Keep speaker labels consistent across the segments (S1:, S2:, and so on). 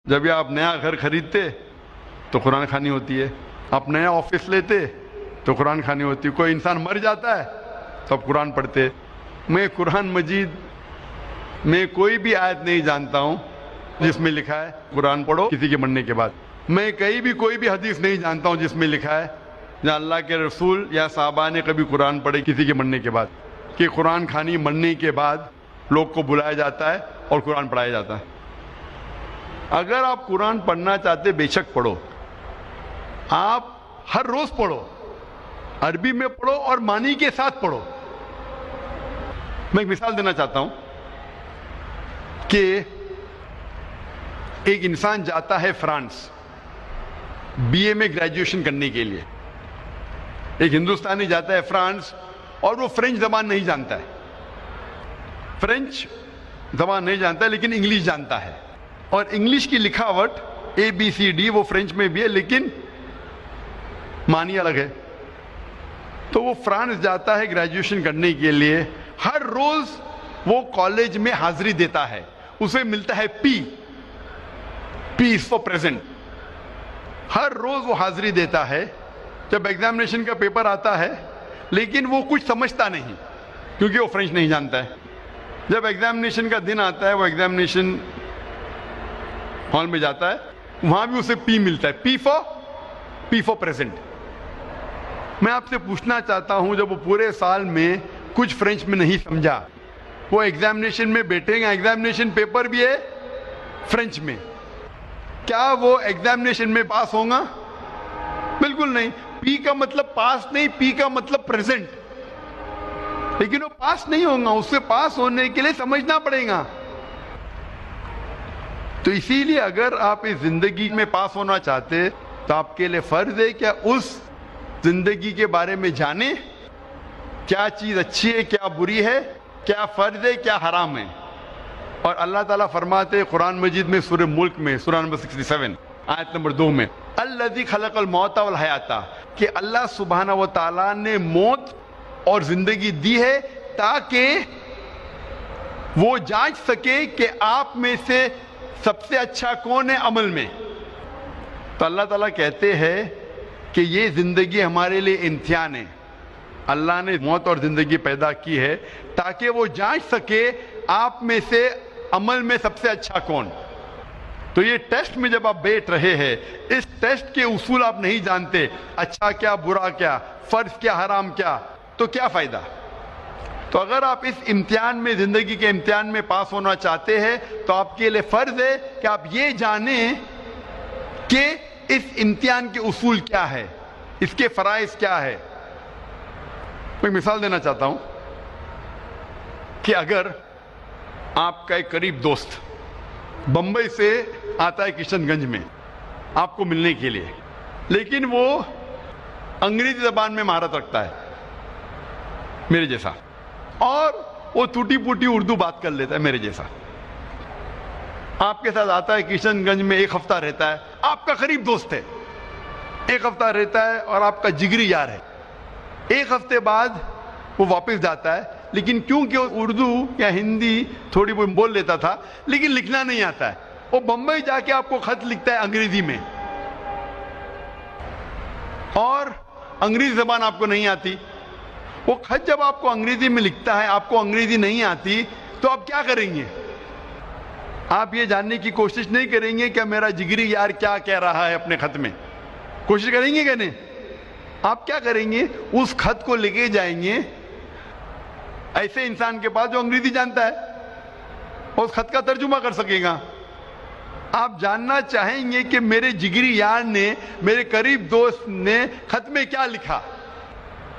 S1: جب یہ آپ نیا گھر خریدتے تو قرآن خوانی ہوتی ہے، آپ نیا آفس لیتے تو قرآن خوانی ہوتی ہے، کوئی انسان مر جاتا ہے تو آپ قرآن پڑھتے۔ میں قرآن مجید میں کوئی بھی آیت نہیں جانتا ہوں جس میں لکھا ہے قرآن پڑھو کسی کے مرنے کے بعد۔ میں کہیں بھی کوئی بھی حدیث نہیں جانتا ہوں جس میں لکھا ہے جہاں اللہ کے رسول یا صحابہ نے کبھی قرآن پڑھے کسی کے مرنے کے بعد، کہ قرآن خوانی مرنے کے بعد لوگ کو بلایا جاتا ہے اور قرآن پڑھایا جاتا ہے۔ اگر آپ قرآن پڑھنا چاہتے بے شک پڑھو، آپ ہر روز پڑھو، عربی میں پڑھو اور معنی کے ساتھ پڑھو۔ میں ایک مثال دینا چاہتا ہوں کہ ایک انسان جاتا ہے فرانس بی اے میں گریجویشن کرنے کے لیے، ایک ہندوستانی جاتا ہے فرانس اور وہ فرینچ زبان نہیں جانتا ہے، فرینچ زبان نہیں جانتا ہے لیکن انگلش جانتا ہے، اور انگلش کی لکھاوٹ ABCD وہ فرینچ میں بھی ہے لیکن معنی الگ ہے۔ تو وہ فرانس جاتا ہے گریجویشن کرنے کے لیے، ہر روز وہ کالج میں حاضری دیتا ہے، اسے ملتا ہے پی فور پریزنٹ، ہر روز وہ حاضری دیتا ہے۔ جب ایگزامینیشن کا پیپر آتا ہے لیکن وہ کچھ سمجھتا نہیں کیونکہ وہ فرینچ نہیں جانتا ہے۔ جب ایگزامینیشن کا دن آتا ہے وہ ایگزامینیشن ہال میں جاتا ہے، وہاں بھی اسے پی ملتا ہے، پی فور پریزنٹ۔ میں آپ سے پوچھنا چاہتا ہوں، جب وہ پورے سال میں کچھ فرینچ میں نہیں سمجھا، وہ ایگزامینیشن میں بیٹھیں گے، ایگزامینیشن پیپر بھی ہے فرینچ میں، کیا وہ ایگزامینیشن میں پاس ہوں گا؟ بالکل نہیں۔ پی کا مطلب پاس نہیں، پی کا مطلب پریزنٹ، لیکن وہ پاس نہیں ہوں گا، اس سے پاس ہونے کے لیے سمجھنا پڑے گا۔ تو اسی لیے اگر آپ اس زندگی میں پاس ہونا چاہتے تو آپ کے لیے فرض ہے کہ اس زندگی کے بارے میں جانیں، کیا چیز اچھی ہے کیا بری ہے، کیا فرض ہے کیا حرام ہے۔ اور اللہ تعالیٰ فرماتے ہیں قرآن مجید میں سورہ ملک میں سورہ نمبر 67 آیت نمبر 2 میں، الذی خلق الموت والحیات، کہ اللہ سبحانہ و تعالیٰ نے موت اور زندگی دی ہے تاکہ وہ جانچ سکے کہ آپ میں سے سب سے اچھا کون ہے عمل میں۔ تو اللہ تعالیٰ کہتے ہیں کہ یہ زندگی ہمارے لیے امتحان ہے، اللہ نے موت اور زندگی پیدا کی ہے تاکہ وہ جانچ سکے آپ میں سے عمل میں سب سے اچھا کون۔ تو یہ ٹیسٹ میں جب آپ بیٹھ رہے ہیں، اس ٹیسٹ کے اصول آپ نہیں جانتے، اچھا کیا برا کیا، فرض کیا حرام کیا، تو کیا فائدہ؟ تو اگر آپ اس امتحان میں، زندگی کے امتحان میں پاس ہونا چاہتے ہیں تو آپ کے لیے فرض ہے کہ آپ یہ جانیں کہ اس امتحان کے اصول کیا ہے، اس کے فرائض کیا ہے۔ میں مثال دینا چاہتا ہوں کہ اگر آپ کا ایک قریب دوست بمبئی سے آتا ہے کشن گنج میں آپ کو ملنے کے لیے، لیکن وہ انگریزی زبان میں مہارت رکھتا ہے میرے جیسا، اور وہ ٹوٹی پوٹی اردو بات کر لیتا ہے میرے جیسا، آپ کے ساتھ آتا ہے کشن گنج میں، ایک ہفتہ رہتا ہے، آپ کا قریب دوست ہے، ایک ہفتہ رہتا ہے اور آپ کا جگری یار ہے۔ ایک ہفتے بعد وہ واپس جاتا ہے، لیکن کیونکہ وہ اردو یا ہندی تھوڑی بہت بول لیتا تھا لیکن لکھنا نہیں آتا ہے، وہ بمبئی جا کے آپ کو خط لکھتا ہے انگریزی میں، اور انگریزی زبان آپ کو نہیں آتی۔ وہ خط جب آپ کو انگریزی میں لکھتا ہے، آپ کو انگریزی نہیں آتی، تو آپ کیا کریں گے؟ آپ یہ جاننے کی کوشش نہیں کریں گے کہ میرا جگری یار کیا کہہ رہا ہے اپنے خط میں، کوشش کریں گے کہ نہیں؟ آپ کیا کریں گے؟ اس خط کو لے کے جائیں گے ایسے انسان کے پاس جو انگریزی جانتا ہے، اور اس خط کا ترجمہ کر سکے گا۔ آپ جاننا چاہیں گے کہ میرے جگری یار نے، میرے قریب دوست نے خط میں کیا لکھا،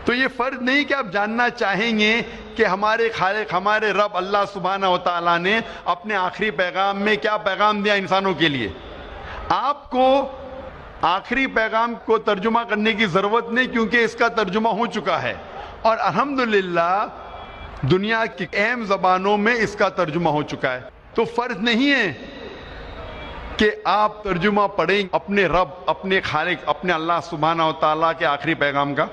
S1: تو یہ فرض نہیں کہ آپ جاننا چاہیں گے کہ ہمارے خالق، ہمارے رب اللہ سبحانہ و تعالیٰ نے اپنے آخری پیغام میں کیا پیغام دیا انسانوں کے لیے۔ آپ کو آخری پیغام کو ترجمہ کرنے کی ضرورت نہیں، کیونکہ اس کا ترجمہ ہو چکا ہے، اور الحمدللہ دنیا کی اہم زبانوں میں اس کا ترجمہ ہو چکا ہے۔ تو فرض نہیں ہے کہ آپ ترجمہ پڑھیں اپنے رب، اپنے خالق، اپنے اللہ سبحانہ و تعالیٰ کے آخری پیغام کا۔